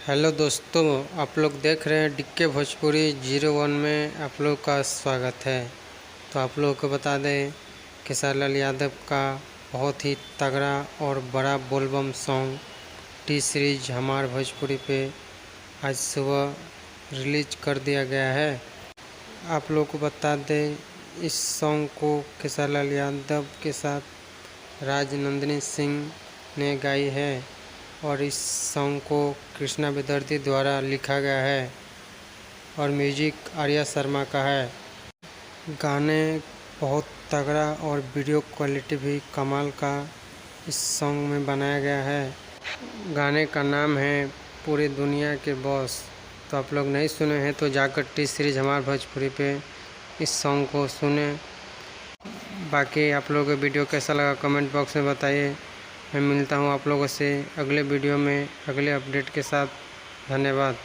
Hello दोस्तों, आप लोग देख रहे हैं डिक्के भोजपुरी 01 में आप लोग का स्वागत है। तो आप लोगों को बता दें खेसारी यादव का बहुत ही तगड़ा और बड़ा बोलबम सॉन्ग टी सीरीज हमार भोजपुरी पे आज सुबह रिलीज कर दिया गया है। आप लोग को बता दें इस सॉन्ग को खेसारी यादव के साथ राजनंदिनी सिंह ने गाई है और इस सॉन्ग को कृष्णा विदर्ती द्वारा लिखा गया है और म्यूजिक आर्या शर्मा का है। गाने बहुत तगड़ा और वीडियो क्वालिटी भी कमाल का इस सॉन्ग में बनाया गया है। गाने का नाम है पूरी दुनिया के बॉस। तो आप लोग नहीं सुने हैं तो जाकर टी सीरीज हमार भोजपुरी पे इस सॉन्ग को सुने। बाकी आप लोगों को वीडियो कैसा लगा कमेंट बॉक्स में बताइए। मैं मिलता हूँ आप लोगों से अगले वीडियो में अगले अपडेट के साथ। धन्यवाद।